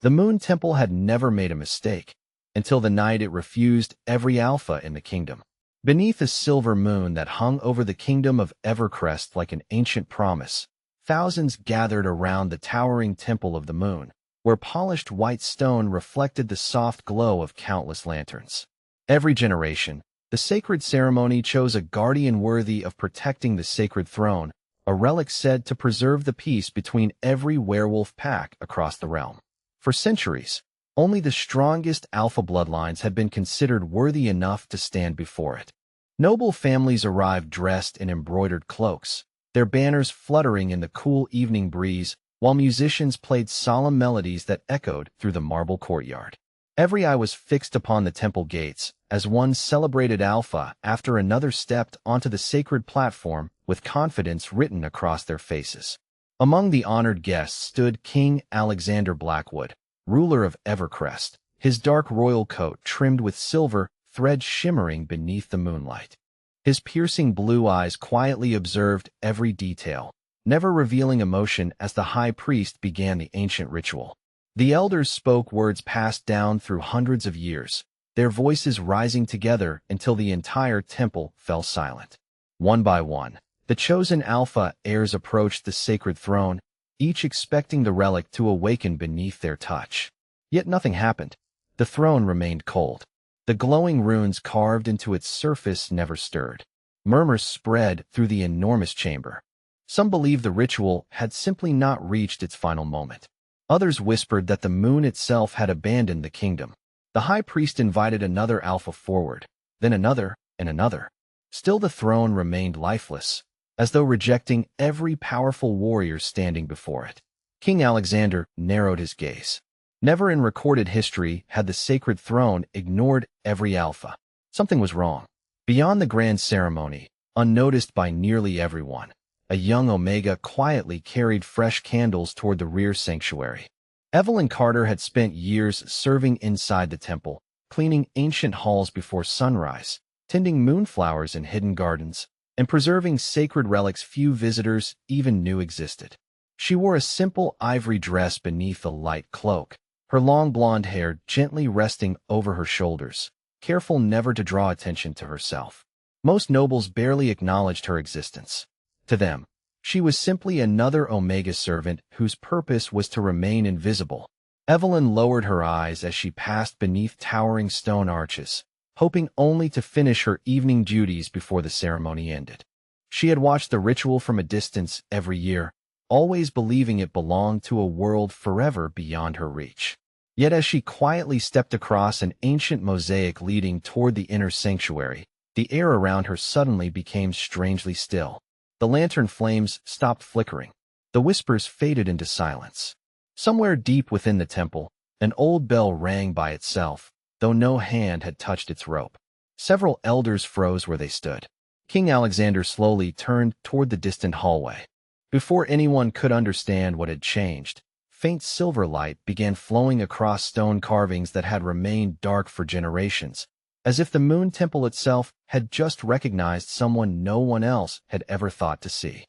The Moon Temple had never made a mistake, until the night it refused every alpha in the kingdom. Beneath a silver moon that hung over the kingdom of Evercrest like an ancient promise, thousands gathered around the towering temple of the moon, where polished white stone reflected the soft glow of countless lanterns. Every generation, the sacred ceremony chose a guardian worthy of protecting the sacred throne, a relic said to preserve the peace between every werewolf pack across the realm. For centuries, only the strongest alpha bloodlines had been considered worthy enough to stand before it. Noble families arrived dressed in embroidered cloaks, their banners fluttering in the cool evening breeze, while musicians played solemn melodies that echoed through the marble courtyard. Every eye was fixed upon the temple gates, as one celebrated alpha after another stepped onto the sacred platform with confidence written across their faces. Among the honored guests stood King Alexander Blackwood, ruler of Evercrest, his dark royal coat trimmed with silver threads shimmering beneath the moonlight. His piercing blue eyes quietly observed every detail, never revealing emotion as the high priest began the ancient ritual. The elders spoke words passed down through hundreds of years, their voices rising together until the entire temple fell silent. One by one, the chosen alpha heirs approached the sacred throne, each expecting the relic to awaken beneath their touch. Yet nothing happened. The throne remained cold. The glowing runes carved into its surface never stirred. Murmurs spread through the enormous chamber. Some believed the ritual had simply not reached its final moment. Others whispered that the moon itself had abandoned the kingdom. The high priest invited another alpha forward, then another and another. Still the throne remained lifeless, as though rejecting every powerful warrior standing before it. King Alexander narrowed his gaze. Never in recorded history had the sacred throne ignored every alpha. Something was wrong. Beyond the grand ceremony, unnoticed by nearly everyone, a young Omega quietly carried fresh candles toward the rear sanctuary. Evelyn Carter had spent years serving inside the temple, cleaning ancient halls before sunrise, tending moonflowers in hidden gardens, and preserving sacred relics few visitors even knew existed. She wore a simple ivory dress beneath a light cloak, her long blonde hair gently resting over her shoulders, careful never to draw attention to herself. Most nobles barely acknowledged her existence. To them, she was simply another Omega servant whose purpose was to remain invisible. Evelyn lowered her eyes as she passed beneath towering stone arches, hoping only to finish her evening duties before the ceremony ended. She had watched the ritual from a distance every year, always believing it belonged to a world forever beyond her reach. Yet as she quietly stepped across an ancient mosaic leading toward the inner sanctuary, the air around her suddenly became strangely still. The lantern flames stopped flickering. The whispers faded into silence. Somewhere deep within the temple, an old bell rang by itself, though no hand had touched its rope. Several elders froze where they stood. King Alexander slowly turned toward the distant hallway. Before anyone could understand what had changed, faint silver light began flowing across stone carvings that had remained dark for generations, as if the Moon Temple itself had just recognized someone no one else had ever thought to see.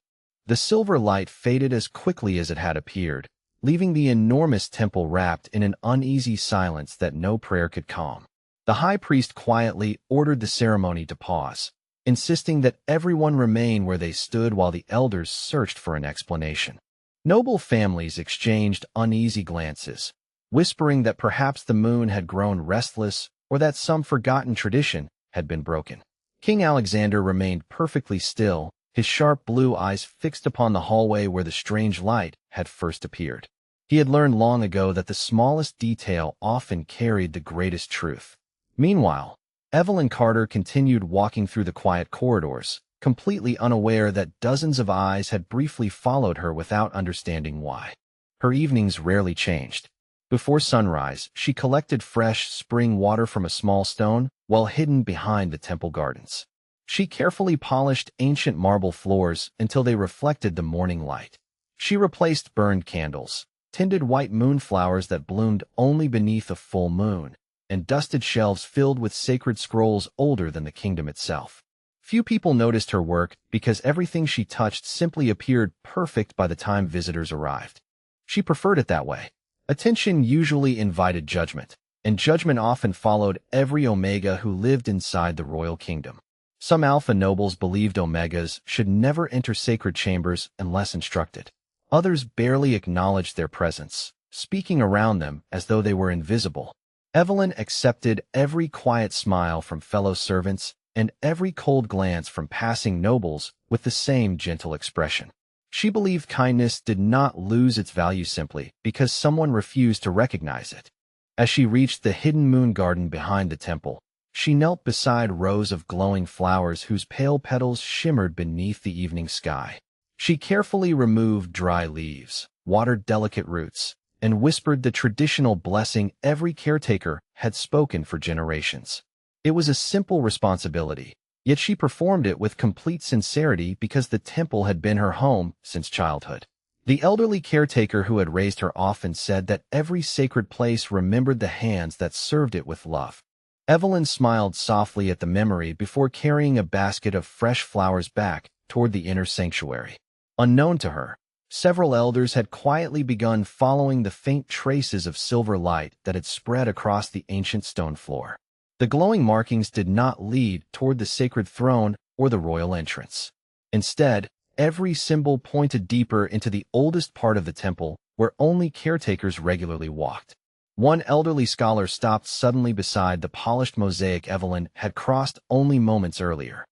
The silver light faded as quickly as it had appeared, leaving the enormous temple wrapped in an uneasy silence that no prayer could calm. The high priest quietly ordered the ceremony to pause, insisting that everyone remain where they stood while the elders searched for an explanation. Noble families exchanged uneasy glances, whispering that perhaps the moon had grown restless or that some forgotten tradition had been broken. King Alexander remained perfectly still, his sharp blue eyes fixed upon the hallway where the strange light had first appeared. He had learned long ago that the smallest detail often carried the greatest truth. Meanwhile, Evelyn Carter continued walking through the quiet corridors, completely unaware that dozens of eyes had briefly followed her without understanding why. Her evenings rarely changed. Before sunrise, she collected fresh spring water from a small stone while hidden behind the temple gardens. She carefully polished ancient marble floors until they reflected the morning light. She replaced burned candles, tended white moonflowers that bloomed only beneath a full moon, and dusted shelves filled with sacred scrolls older than the kingdom itself. Few people noticed her work because everything she touched simply appeared perfect by the time visitors arrived. She preferred it that way, Attention usually invited judgment, and judgment often followed every Omega who lived inside the royal kingdom. Some Alpha nobles believed Omegas should never enter sacred chambers unless instructed. Others barely acknowledged their presence, speaking around them as though they were invisible. Evelyn accepted every quiet smile from fellow servants and every cold glance from passing nobles with the same gentle expression. She believed kindness did not lose its value simply because someone refused to recognize it. As she reached the hidden moon garden behind the temple, she knelt beside rows of glowing flowers whose pale petals shimmered beneath the evening sky. She carefully removed dry leaves, watered delicate roots, and whispered the traditional blessing every caretaker had spoken for generations. It was a simple responsibility, yet she performed it with complete sincerity because the temple had been her home since childhood. The elderly caretaker who had raised her often said that every sacred place remembered the hands that served it with love. Evelyn smiled softly at the memory before carrying a basket of fresh flowers back toward the inner sanctuary. Unknown to her, several elders had quietly begun following the faint traces of silver light that had spread across the ancient stone floor. The glowing markings did not lead toward the sacred throne or the royal entrance. Instead, every symbol pointed deeper into the oldest part of the temple where only caretakers regularly walked. One elderly scholar stopped suddenly beside the polished mosaic Evelyn had crossed only moments earlier.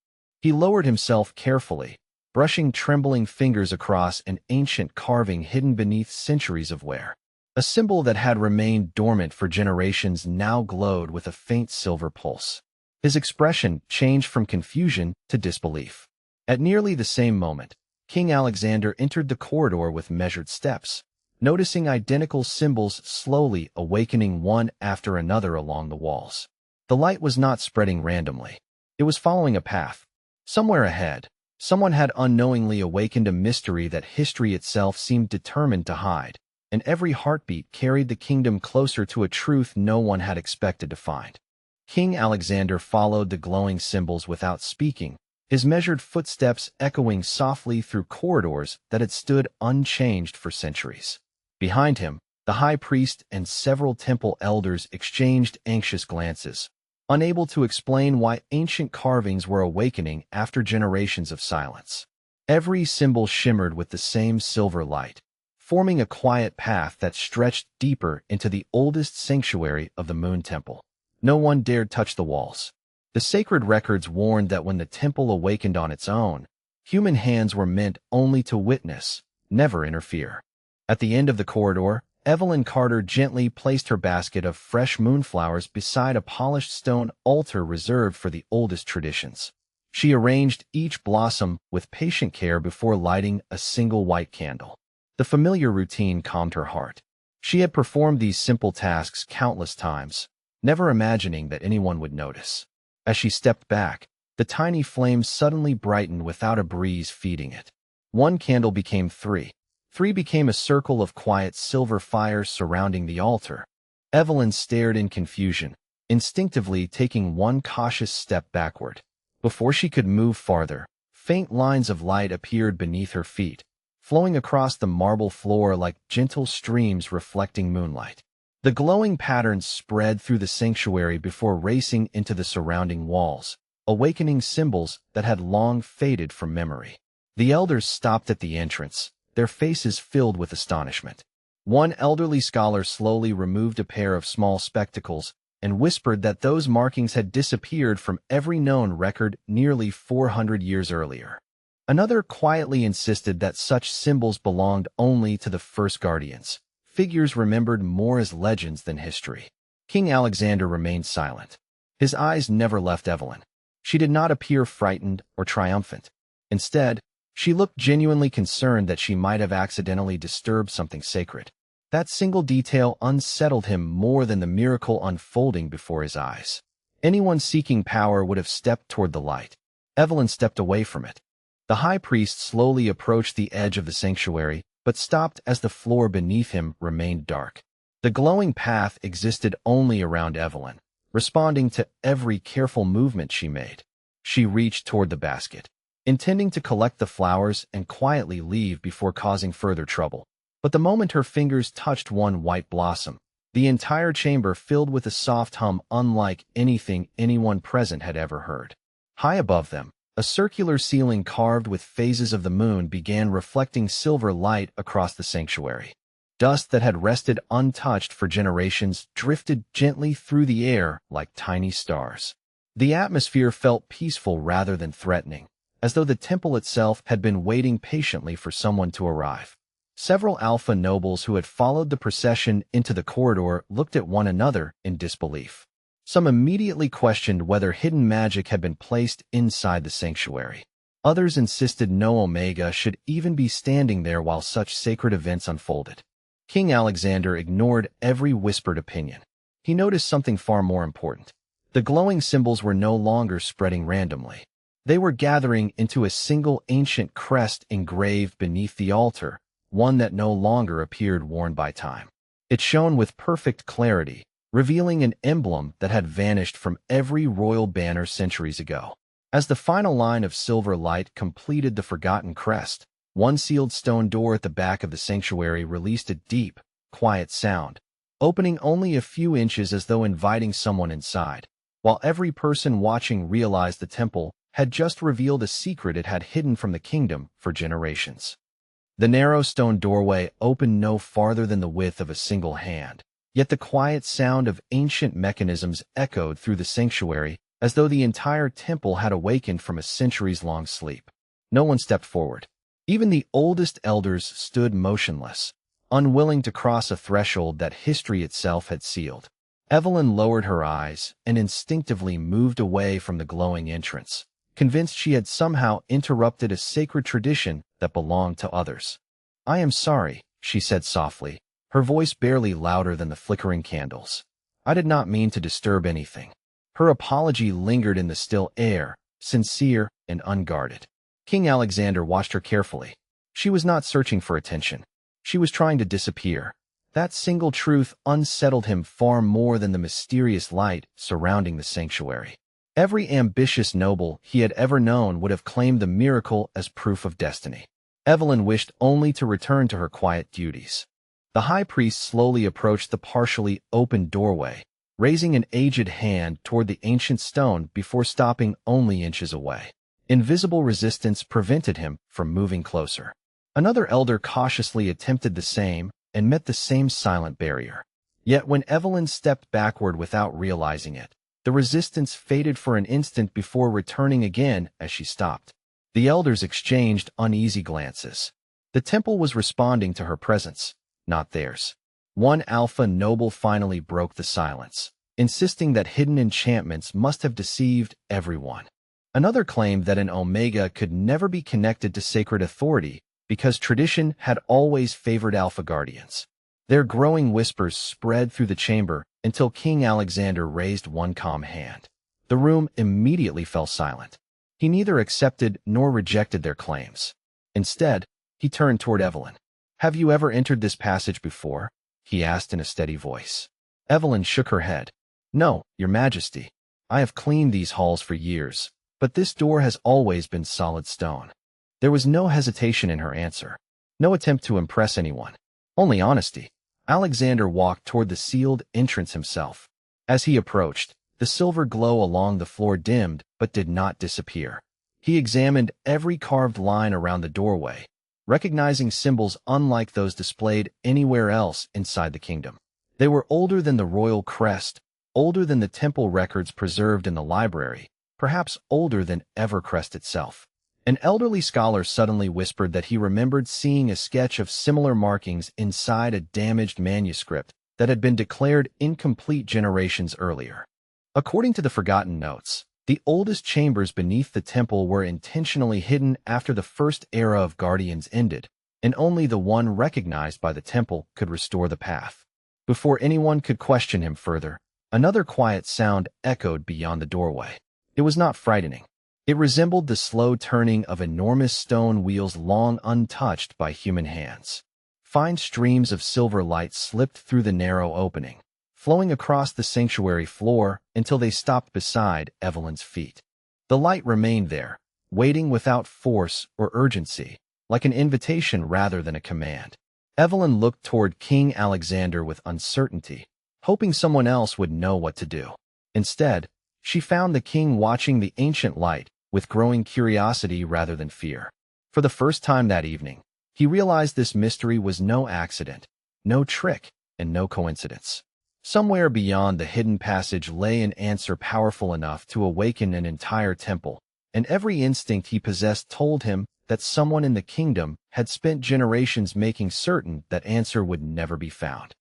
He lowered himself carefully, brushing trembling fingers across an ancient carving hidden beneath centuries of wear. A symbol that had remained dormant for generations now glowed with a faint silver pulse. His expression changed from confusion to disbelief. At nearly the same moment, King Alexander entered the corridor with measured steps, noticing identical symbols slowly awakening one after another along the walls. The light was not spreading randomly. It was following a path. Somewhere ahead, someone had unknowingly awakened a mystery that history itself seemed determined to hide, and every heartbeat carried the kingdom closer to a truth no one had expected to find. King Alexander followed the glowing symbols without speaking, his measured footsteps echoing softly through corridors that had stood unchanged for centuries. Behind him, the high priest and several temple elders exchanged anxious glances, unable to explain why ancient carvings were awakening after generations of silence. Every symbol shimmered with the same silver light, forming a quiet path that stretched deeper into the oldest sanctuary of the Moon Temple. No one dared touch the walls. The sacred records warned that when the temple awakened on its own, human hands were meant only to witness, never interfere. At the end of the corridor, Evelyn Carter gently placed her basket of fresh moonflowers beside a polished stone altar reserved for the oldest traditions. She arranged each blossom with patient care before lighting a single white candle. The familiar routine calmed her heart. She had performed these simple tasks countless times, never imagining that anyone would notice. As she stepped back, the tiny flame suddenly brightened without a breeze feeding it. One candle became three. Three became a circle of quiet silver fire surrounding the altar. Evelyn stared in confusion, instinctively taking one cautious step backward. Before she could move farther, faint lines of light appeared beneath her feet, flowing across the marble floor like gentle streams reflecting moonlight. The glowing patterns spread through the sanctuary before racing into the surrounding walls, awakening symbols that had long faded from memory. The elders stopped at the entrance, their faces filled with astonishment. One elderly scholar slowly removed a pair of small spectacles and whispered that those markings had disappeared from every known record nearly 400 years earlier. Another quietly insisted that such symbols belonged only to the first guardians, figures remembered more as legends than history. King Alexander remained silent. His eyes never left Evelyn. She did not appear frightened or triumphant. Instead, she looked genuinely concerned that she might have accidentally disturbed something sacred. That single detail unsettled him more than the miracle unfolding before his eyes. Anyone seeking power would have stepped toward the light. Evelyn stepped away from it. The high priest slowly approached the edge of the sanctuary, but stopped as the floor beneath him remained dark. The glowing path existed only around Evelyn, responding to every careful movement she made. She reached toward the basket, intending to collect the flowers and quietly leave before causing further trouble. But the moment her fingers touched one white blossom, the entire chamber filled with a soft hum unlike anything anyone present had ever heard. High above them, a circular ceiling carved with phases of the moon began reflecting silver light across the sanctuary. Dust that had rested untouched for generations drifted gently through the air like tiny stars. The atmosphere felt peaceful rather than threatening, as though the temple itself had been waiting patiently for someone to arrive. Several alpha nobles who had followed the procession into the corridor looked at one another in disbelief. Some immediately questioned whether hidden magic had been placed inside the sanctuary. Others insisted no Omega should even be standing there while such sacred events unfolded. King Alexander ignored every whispered opinion. He noticed something far more important. The glowing symbols were no longer spreading randomly. They were gathering into a single ancient crest engraved beneath the altar, one that no longer appeared worn by time. It shone with perfect clarity, revealing an emblem that had vanished from every royal banner centuries ago. As the final line of silver light completed the forgotten crest, one sealed stone door at the back of the sanctuary released a deep, quiet sound, opening only a few inches as though inviting someone inside, while every person watching realized the temple had just revealed a secret it had hidden from the kingdom for generations. The narrow stone doorway opened no farther than the width of a single hand, yet the quiet sound of ancient mechanisms echoed through the sanctuary as though the entire temple had awakened from a centuries-long sleep. No one stepped forward. Even the oldest elders stood motionless, unwilling to cross a threshold that history itself had sealed. Evelyn lowered her eyes and instinctively moved away from the glowing entrance, convinced she had somehow interrupted a sacred tradition that belonged to others. "I am sorry," she said softly, her voice barely louder than the flickering candles. "I did not mean to disturb anything." Her apology lingered in the still air, sincere and unguarded. King Alexander watched her carefully. She was not searching for attention. She was trying to disappear. That single truth unsettled him far more than the mysterious light surrounding the sanctuary. Every ambitious noble he had ever known would have claimed the miracle as proof of destiny. Evelyn wished only to return to her quiet duties. The high priest slowly approached the partially open doorway, raising an aged hand toward the ancient stone before stopping only inches away. Invisible resistance prevented him from moving closer. Another elder cautiously attempted the same and met the same silent barrier. Yet when Evelyn stepped backward without realizing it, the resistance faded for an instant before returning again as she stopped. The elders exchanged uneasy glances. The temple was responding to her presence, not theirs. One alpha noble finally broke the silence, insisting that hidden enchantments must have deceived everyone. Another claimed that an Omega could never be connected to sacred authority because tradition had always favored alpha guardians. Their growing whispers spread through the chamber until King Alexander raised one calm hand. The room immediately fell silent. He neither accepted nor rejected their claims. Instead, he turned toward Evelyn. "Have you ever entered this passage before?" he asked in a steady voice. Evelyn shook her head. "No, Your Majesty. I have cleaned these halls for years, but this door has always been solid stone." There was no hesitation in her answer, no attempt to impress anyone, only honesty. Alexander walked toward the sealed entrance himself. As he approached, the silver glow along the floor dimmed but did not disappear. He examined every carved line around the doorway, recognizing symbols unlike those displayed anywhere else inside the kingdom. They were older than the royal crest, older than the temple records preserved in the library, perhaps older than Evercrest itself. An elderly scholar suddenly whispered that he remembered seeing a sketch of similar markings inside a damaged manuscript that had been declared incomplete generations earlier. According to the forgotten notes, the oldest chambers beneath the temple were intentionally hidden after the first era of guardians ended, and only the one recognized by the temple could restore the path. Before anyone could question him further, another quiet sound echoed beyond the doorway. It was not frightening. It resembled the slow turning of enormous stone wheels long untouched by human hands. Fine streams of silver light slipped through the narrow opening, flowing across the sanctuary floor until they stopped beside Evelyn's feet. The light remained there, waiting without force or urgency, like an invitation rather than a command. Evelyn looked toward King Alexander with uncertainty, hoping someone else would know what to do. Instead, she found the king watching the ancient light with growing curiosity rather than fear. For the first time that evening, he realized this mystery was no accident, no trick, and no coincidence. Somewhere beyond the hidden passage lay an answer powerful enough to awaken an entire temple, and every instinct he possessed told him that someone in the kingdom had spent generations making certain that answer would never be found.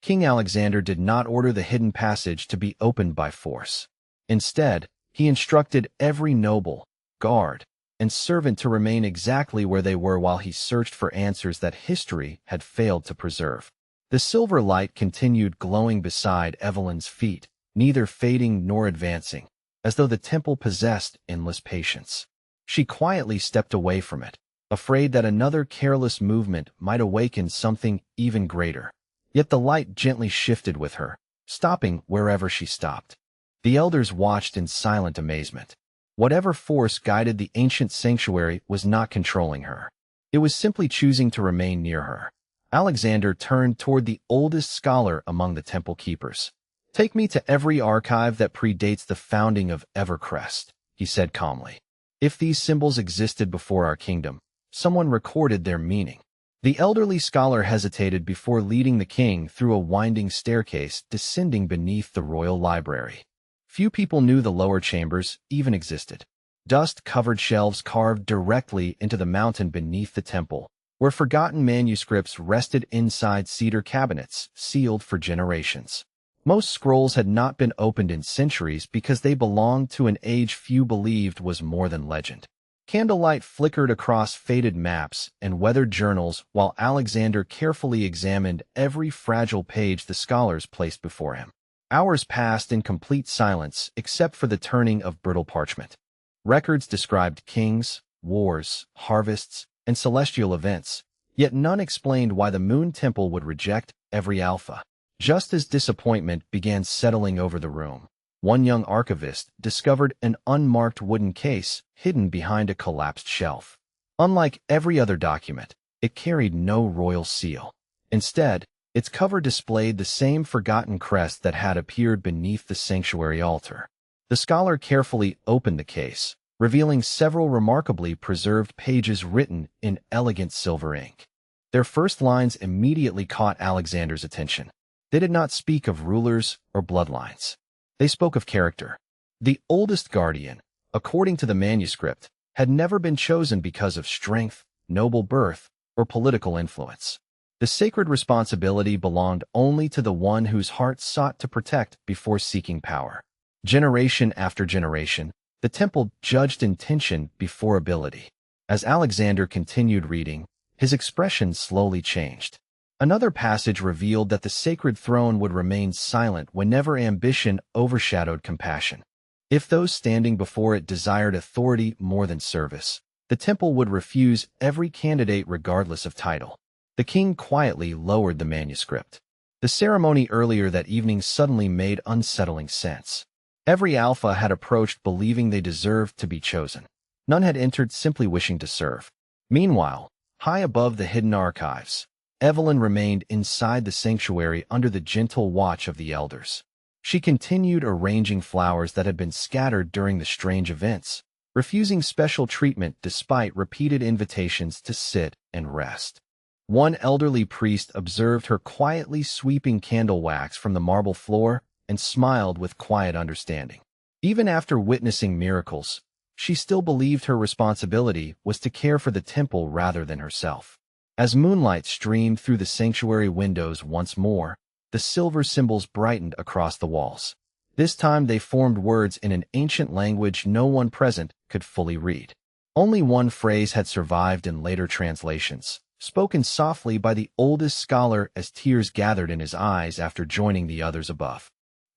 King Alexander did not order the hidden passage to be opened by force. Instead, he instructed every noble, guard, and servant to remain exactly where they were while he searched for answers that history had failed to preserve. The silver light continued glowing beside Evelyn's feet, neither fading nor advancing, as though the temple possessed endless patience. She quietly stepped away from it, afraid that another careless movement might awaken something even greater. Yet the light gently shifted with her, stopping wherever she stopped. The elders watched in silent amazement. Whatever force guided the ancient sanctuary was not controlling her. It was simply choosing to remain near her. Alexander turned toward the oldest scholar among the temple keepers. "Take me to every archive that predates the founding of Evercrest," he said calmly. "If these symbols existed before our kingdom, someone recorded their meaning." The elderly scholar hesitated before leading the king through a winding staircase descending beneath the royal library. Few people knew the lower chambers even existed. Dust-covered shelves carved directly into the mountain beneath the temple, where forgotten manuscripts rested inside cedar cabinets, sealed for generations. Most scrolls had not been opened in centuries because they belonged to an age few believed was more than legend. Candlelight flickered across faded maps and weathered journals while Alexander carefully examined every fragile page the scholars placed before him. Hours passed in complete silence except for the turning of brittle parchment. Records described kings, wars, harvests, and celestial events, yet none explained why the Moon Temple would reject every alpha. Just as disappointment began settling over the room, one young archivist discovered an unmarked wooden case hidden behind a collapsed shelf. Unlike every other document, it carried no royal seal. Instead, its cover displayed the same forgotten crest that had appeared beneath the sanctuary altar. The scholar carefully opened the case, revealing several remarkably preserved pages written in elegant silver ink. Their first lines immediately caught Alexander's attention. They did not speak of rulers or bloodlines. They spoke of character. The oldest guardian, according to the manuscript, had never been chosen because of strength, noble birth, or political influence. The sacred responsibility belonged only to the one whose heart sought to protect before seeking power. Generation after generation, the temple judged intention before ability. As Alexander continued reading, his expression slowly changed. Another passage revealed that the sacred throne would remain silent whenever ambition overshadowed compassion. If those standing before it desired authority more than service, the temple would refuse every candidate regardless of title. The king quietly lowered the manuscript. The ceremony earlier that evening suddenly made unsettling sense. Every alpha had approached believing they deserved to be chosen. None had entered simply wishing to serve. Meanwhile, high above the hidden archives, Evelyn remained inside the sanctuary under the gentle watch of the elders. She continued arranging flowers that had been scattered during the strange events, refusing special treatment despite repeated invitations to sit and rest. One elderly priest observed her quietly sweeping candle wax from the marble floor and smiled with quiet understanding. Even after witnessing miracles, she still believed her responsibility was to care for the temple rather than herself. As moonlight streamed through the sanctuary windows once more, the silver symbols brightened across the walls. This time they formed words in an ancient language no one present could fully read. Only one phrase had survived in later translations, spoken softly by the oldest scholar as tears gathered in his eyes after joining the others above.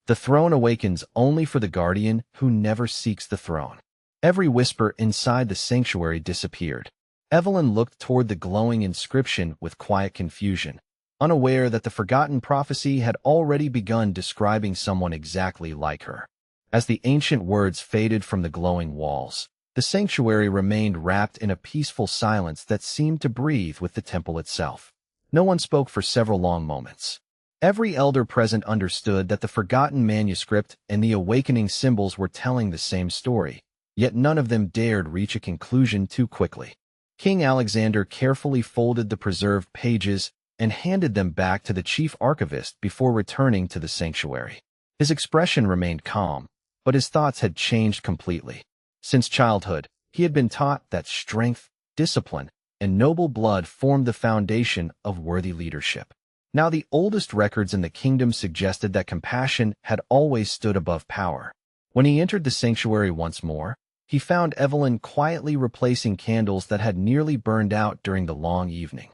"The throne awakens only for the guardian who never seeks the throne." Every whisper inside the sanctuary disappeared. Evelyn looked toward the glowing inscription with quiet confusion, unaware that the forgotten prophecy had already begun describing someone exactly like her. As the ancient words faded from the glowing walls, the sanctuary remained wrapped in a peaceful silence that seemed to breathe with the temple itself. No one spoke for several long moments. Every elder present understood that the forgotten manuscript and the awakening symbols were telling the same story, yet none of them dared reach a conclusion too quickly. King Alexander carefully folded the preserved pages and handed them back to the chief archivist before returning to the sanctuary. His expression remained calm, but his thoughts had changed completely. Since childhood, he had been taught that strength, discipline, and noble blood formed the foundation of worthy leadership. Now the oldest records in the kingdom suggested that compassion had always stood above power. When he entered the sanctuary once more, he found Evelyn quietly replacing candles that had nearly burned out during the long evening.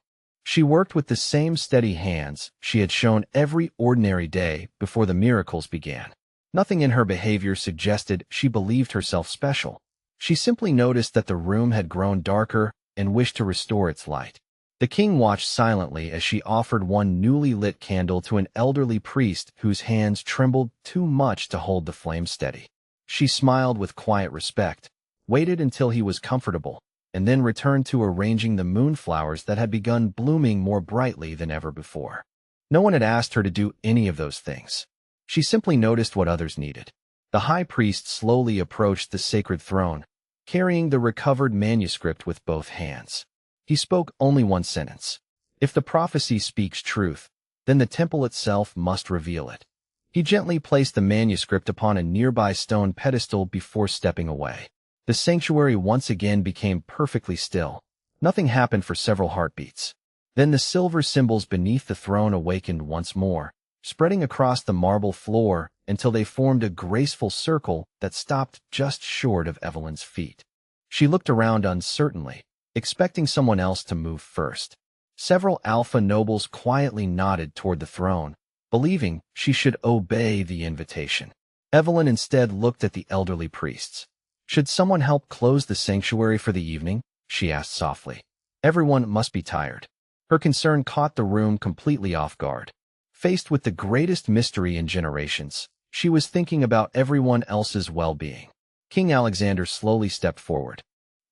She worked with the same steady hands she had shown every ordinary day before the miracles began. Nothing in her behavior suggested she believed herself special. She simply noticed that the room had grown darker and wished to restore its light. The king watched silently as she offered one newly lit candle to an elderly priest whose hands trembled too much to hold the flame steady. She smiled with quiet respect, waited until he was comfortable, and then returned to arranging the moonflowers that had begun blooming more brightly than ever before. No one had asked her to do any of those things. She simply noticed what others needed. The high priest slowly approached the sacred throne, carrying the recovered manuscript with both hands. He spoke only one sentence. If the prophecy speaks truth, then the temple itself must reveal it. He gently placed the manuscript upon a nearby stone pedestal before stepping away. The sanctuary once again became perfectly still. Nothing happened for several heartbeats. Then the silver symbols beneath the throne awakened once more, spreading across the marble floor until they formed a graceful circle that stopped just short of Evelyn's feet. She looked around uncertainly, expecting someone else to move first. Several alpha nobles quietly nodded toward the throne, believing she should obey the invitation. Evelyn instead looked at the elderly priests. "Should someone help close the sanctuary for the evening?" she asked softly. "Everyone must be tired." Her concern caught the room completely off guard. Faced with the greatest mystery in generations, she was thinking about everyone else's well-being. King Alexander slowly stepped forward.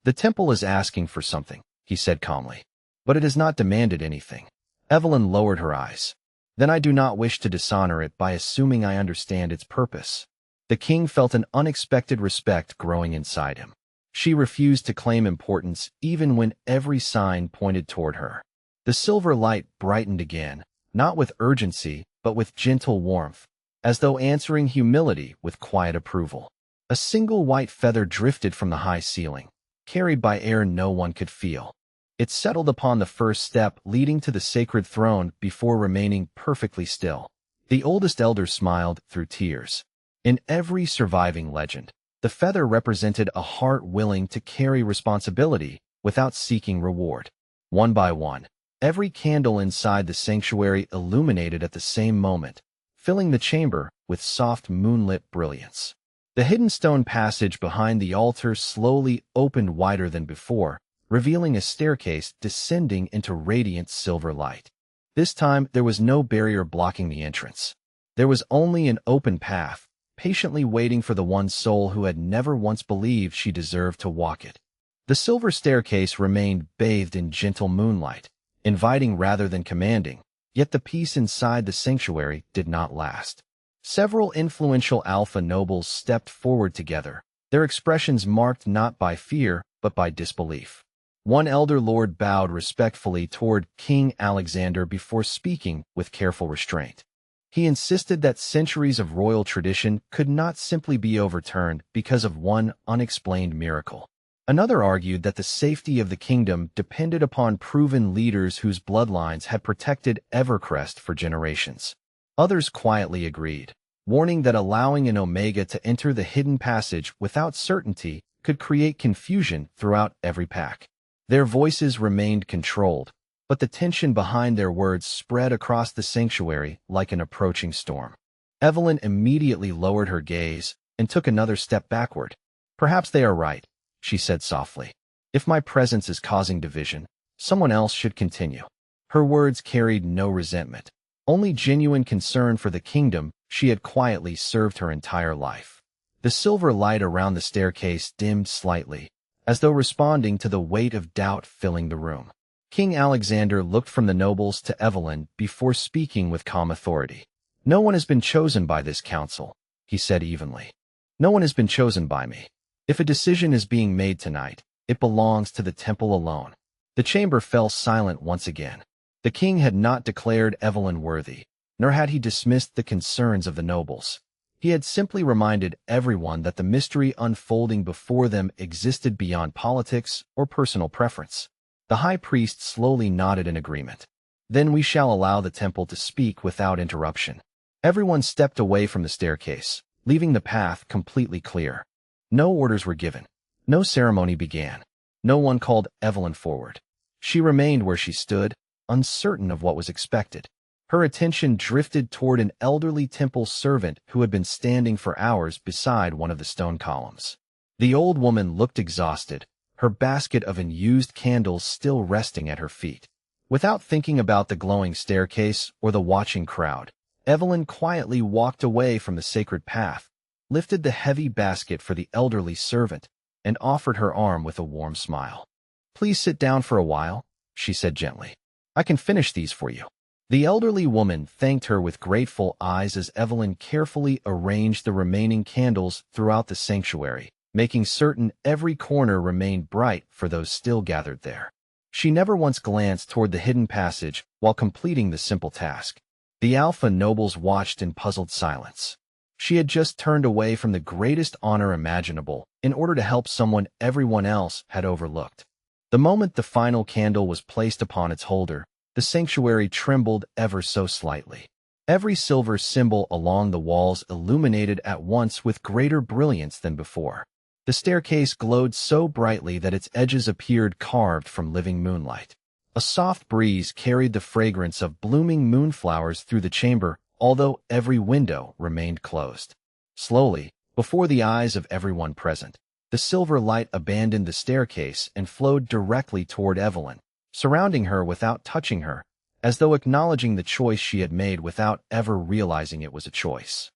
"The temple is asking for something," he said calmly, "but it has not demanded anything." Evelyn lowered her eyes. "Then I do not wish to dishonor it by assuming I understand its purpose." The king felt an unexpected respect growing inside him. She refused to claim importance even when every sign pointed toward her. The silver light brightened again, not with urgency, but with gentle warmth, as though answering humility with quiet approval. A single white feather drifted from the high ceiling, carried by air no one could feel. It settled upon the first step leading to the sacred throne before remaining perfectly still. The oldest elder smiled through tears. In every surviving legend, the feather represented a heart willing to carry responsibility without seeking reward. One by one, every candle inside the sanctuary illuminated at the same moment, filling the chamber with soft moonlit brilliance. The hidden stone passage behind the altar slowly opened wider than before, revealing a staircase descending into radiant silver light. This time, there was no barrier blocking the entrance. There was only an open path, patiently waiting for the one soul who had never once believed she deserved to walk it. The silver staircase remained bathed in gentle moonlight, inviting rather than commanding, yet the peace inside the sanctuary did not last. Several influential alpha nobles stepped forward together, their expressions marked not by fear but by disbelief. One elder lord bowed respectfully toward King Alexander before speaking with careful restraint. He insisted that centuries of royal tradition could not simply be overturned because of one unexplained miracle. Another argued that the safety of the kingdom depended upon proven leaders whose bloodlines had protected Evercrest for generations. Others quietly agreed, warning that allowing an Omega to enter the hidden passage without certainty could create confusion throughout every pack. Their voices remained controlled, but the tension behind their words spread across the sanctuary like an approaching storm. Evelyn immediately lowered her gaze and took another step backward. "Perhaps they are right," she said softly. "If my presence is causing division, someone else should continue." Her words carried no resentment, only genuine concern for the kingdom she had quietly served her entire life. The silver light around the staircase dimmed slightly, as though responding to the weight of doubt filling the room. King Alexander looked from the nobles to Evelyn before speaking with calm authority. "No one has been chosen by this council," he said evenly. "No one has been chosen by me. If a decision is being made tonight, it belongs to the temple alone." The chamber fell silent once again. The king had not declared Evelyn worthy, nor had he dismissed the concerns of the nobles. He had simply reminded everyone that the mystery unfolding before them existed beyond politics or personal preference. The high priest slowly nodded in agreement. "Then we shall allow the temple to speak without interruption." Everyone stepped away from the staircase, leaving the path completely clear. No orders were given. No ceremony began. No one called Evelyn forward. She remained where she stood, uncertain of what was expected. Her attention drifted toward an elderly temple servant who had been standing for hours beside one of the stone columns. The old woman looked exhausted, her basket of unused candles still resting at her feet. Without thinking about the glowing staircase or the watching crowd, Evelyn quietly walked away from the sacred path, lifted the heavy basket for the elderly servant, and offered her arm with a warm smile. "Please sit down for a while," she said gently. "I can finish these for you." The elderly woman thanked her with grateful eyes as Evelyn carefully arranged the remaining candles throughout the sanctuary, making certain every corner remained bright for those still gathered there. She never once glanced toward the hidden passage while completing the simple task. The Alpha nobles watched in puzzled silence. She had just turned away from the greatest honor imaginable in order to help someone everyone else had overlooked. The moment the final candle was placed upon its holder, the sanctuary trembled ever so slightly. Every silver symbol along the walls illuminated at once with greater brilliance than before. The staircase glowed so brightly that its edges appeared carved from living moonlight. A soft breeze carried the fragrance of blooming moonflowers through the chamber, although every window remained closed. Slowly, before the eyes of everyone present, the silver light abandoned the staircase and flowed directly toward Evelyn, surrounding her without touching her, as though acknowledging the choice she had made without ever realizing it was a choice.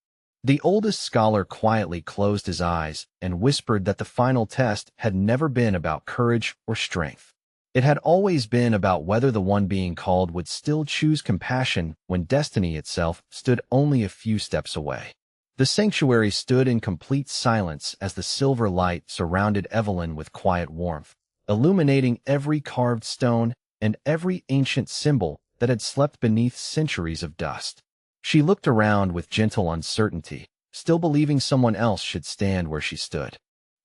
The oldest scholar quietly closed his eyes and whispered that the final test had never been about courage or strength. It had always been about whether the one being called would still choose compassion when destiny itself stood only a few steps away. The sanctuary stood in complete silence as the silver light surrounded Evelyn with quiet warmth, illuminating every carved stone and every ancient symbol that had slept beneath centuries of dust. She looked around with gentle uncertainty, still believing someone else should stand where she stood.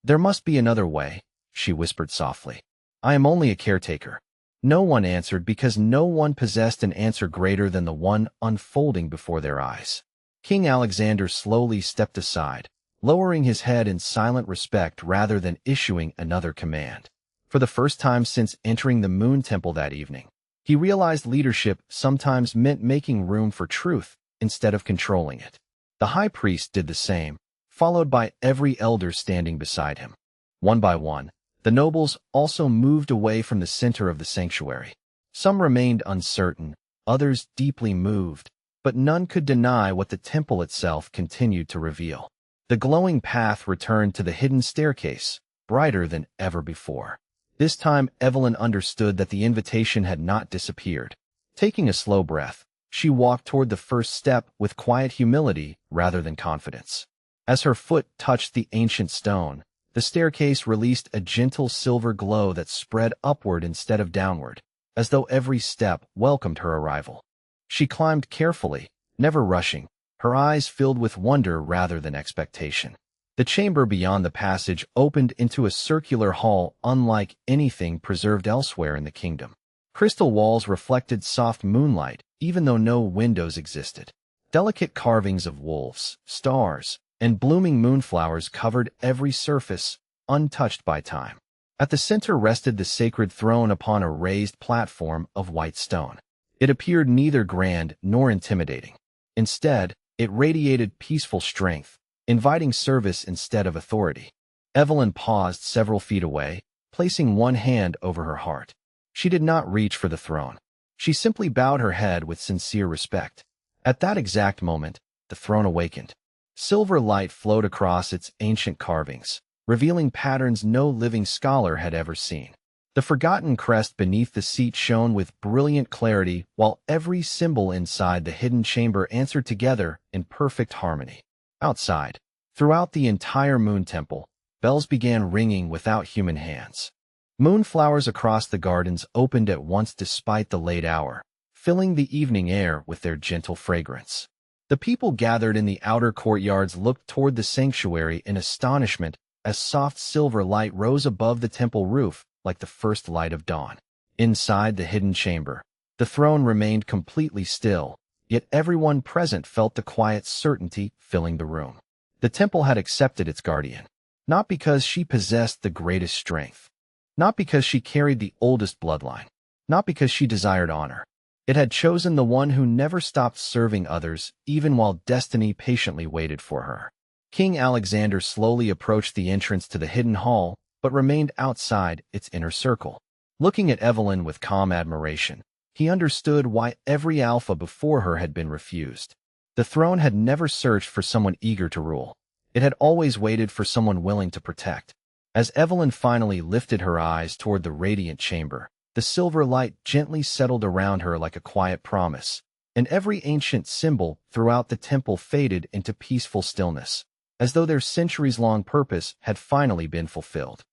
"There must be another way," she whispered softly. "I am only a caretaker." No one answered because no one possessed an answer greater than the one unfolding before their eyes. King Alexander slowly stepped aside, lowering his head in silent respect rather than issuing another command. For the first time since entering the Moon Temple that evening, he realized leadership sometimes meant making room for truth instead of controlling it. The high priest did the same, followed by every elder standing beside him. One by one, the nobles also moved away from the center of the sanctuary. Some remained uncertain, others deeply moved, but none could deny what the temple itself continued to reveal. The glowing path returned to the hidden staircase, brighter than ever before. This time, Evelyn understood that the invitation had not disappeared. Taking a slow breath, she walked toward the first step with quiet humility rather than confidence. As her foot touched the ancient stone, the staircase released a gentle silver glow that spread upward instead of downward, as though every step welcomed her arrival. She climbed carefully, never rushing, her eyes filled with wonder rather than expectation. The chamber beyond the passage opened into a circular hall unlike anything preserved elsewhere in the kingdom. Crystal walls reflected soft moonlight, even though no windows existed. Delicate carvings of wolves, stars, and blooming moonflowers covered every surface, untouched by time. At the center rested the sacred throne upon a raised platform of white stone. It appeared neither grand nor intimidating. Instead, it radiated peaceful strength, inviting service instead of authority. Evelyn paused several feet away, placing one hand over her heart. She did not reach for the throne. She simply bowed her head with sincere respect. At that exact moment, the throne awakened. Silver light flowed across its ancient carvings, revealing patterns no living scholar had ever seen. The forgotten crest beneath the seat shone with brilliant clarity, while every symbol inside the hidden chamber answered together in perfect harmony. Outside, throughout the entire moon temple, bells began ringing without human hands. Moonflowers across the gardens opened at once despite the late hour, filling the evening air with their gentle fragrance. The people gathered in the outer courtyards looked toward the sanctuary in astonishment as soft silver light rose above the temple roof like the first light of dawn. Inside the hidden chamber, the throne remained completely still, yet everyone present felt the quiet certainty filling the room. The temple had accepted its guardian, not because she possessed the greatest strength, not because she carried the oldest bloodline, not because she desired honor. It had chosen the one who never stopped serving others, even while destiny patiently waited for her. King Alexander slowly approached the entrance to the hidden hall, but remained outside its inner circle. Looking at Evelyn with calm admiration, he understood why every alpha before her had been refused. The throne had never searched for someone eager to rule. It had always waited for someone willing to protect. As Evelyn finally lifted her eyes toward the radiant chamber, the silver light gently settled around her like a quiet promise, and every ancient symbol throughout the temple faded into peaceful stillness, as though their centuries-long purpose had finally been fulfilled.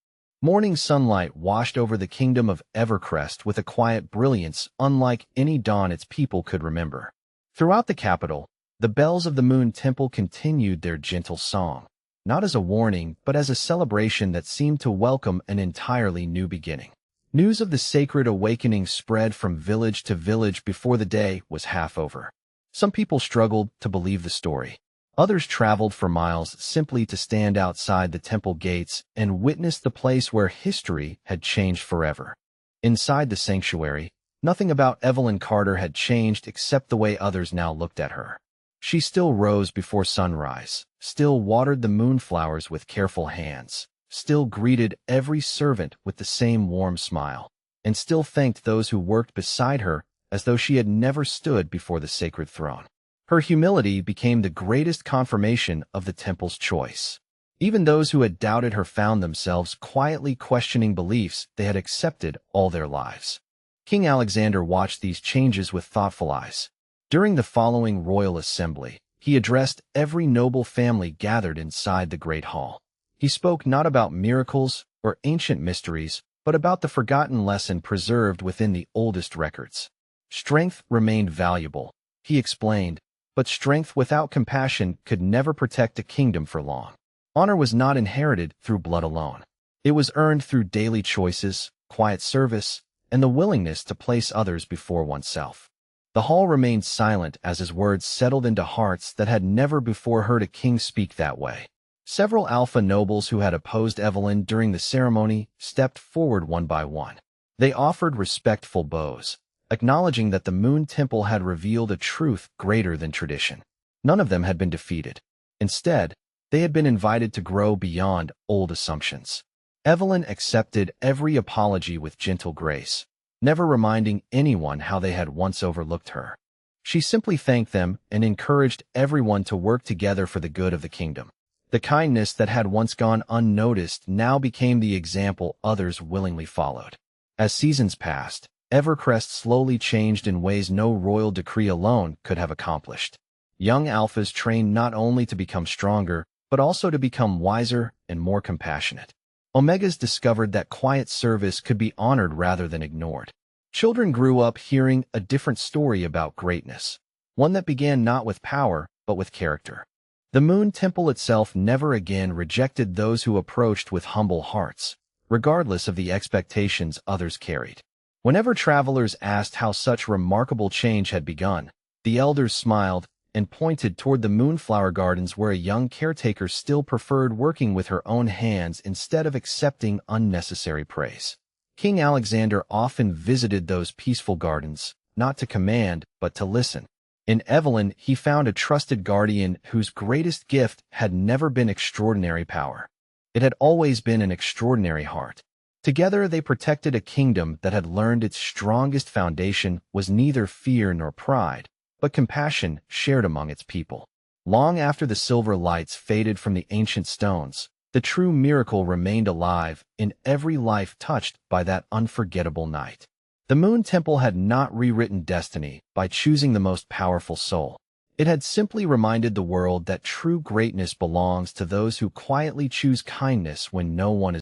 Morning sunlight washed over the kingdom of Evercrest with a quiet brilliance unlike any dawn its people could remember. Throughout the capital, the bells of the Moon Temple continued their gentle song, not as a warning but as a celebration that seemed to welcome an entirely new beginning. News of the sacred awakening spread from village to village before the day was half over. Some people struggled to believe the story. Others traveled for miles simply to stand outside the temple gates and witness the place where history had changed forever. Inside the sanctuary, nothing about Evelyn Carter had changed except the way others now looked at her. She still rose before sunrise, still watered the moonflowers with careful hands, still greeted every servant with the same warm smile, and still thanked those who worked beside her as though she had never stood before the sacred throne. Her humility became the greatest confirmation of the temple's choice. Even those who had doubted her found themselves quietly questioning beliefs they had accepted all their lives. King Alexander watched these changes with thoughtful eyes. During the following royal assembly, he addressed every noble family gathered inside the great hall. He spoke not about miracles or ancient mysteries, but about the forgotten lesson preserved within the oldest records. Strength remained valuable, he explained, but strength without compassion could never protect a kingdom for long. Honor was not inherited through blood alone. It was earned through daily choices, quiet service, and the willingness to place others before oneself. The hall remained silent as his words settled into hearts that had never before heard a king speak that way. Several alpha nobles who had opposed Evelyn during the ceremony stepped forward one by one. They offered respectful bows, acknowledging that the Moon Temple had revealed a truth greater than tradition. None of them had been defeated. Instead, they had been invited to grow beyond old assumptions. Evelyn accepted every apology with gentle grace, never reminding anyone how they had once overlooked her. She simply thanked them and encouraged everyone to work together for the good of the kingdom. The kindness that had once gone unnoticed now became the example others willingly followed. As seasons passed, Evercrest slowly changed in ways no royal decree alone could have accomplished. Young alphas trained not only to become stronger, but also to become wiser and more compassionate. Omegas discovered that quiet service could be honored rather than ignored. Children grew up hearing a different story about greatness, one that began not with power, but with character. The Moon Temple itself never again rejected those who approached with humble hearts, regardless of the expectations others carried. Whenever travelers asked how such remarkable change had begun, the elders smiled and pointed toward the moonflower gardens where a young caretaker still preferred working with her own hands instead of accepting unnecessary praise. King Alexander often visited those peaceful gardens, not to command, but to listen. In Evelyn, he found a trusted guardian whose greatest gift had never been extraordinary power. It had always been an extraordinary heart. Together they protected a kingdom that had learned its strongest foundation was neither fear nor pride, but compassion shared among its people. Long after the silver lights faded from the ancient stones, The true miracle remained alive in every life touched by that unforgettable night. The Moon Temple had not rewritten destiny by choosing the most powerful soul. It had simply reminded the world that true greatness belongs to those who quietly choose kindness when no one is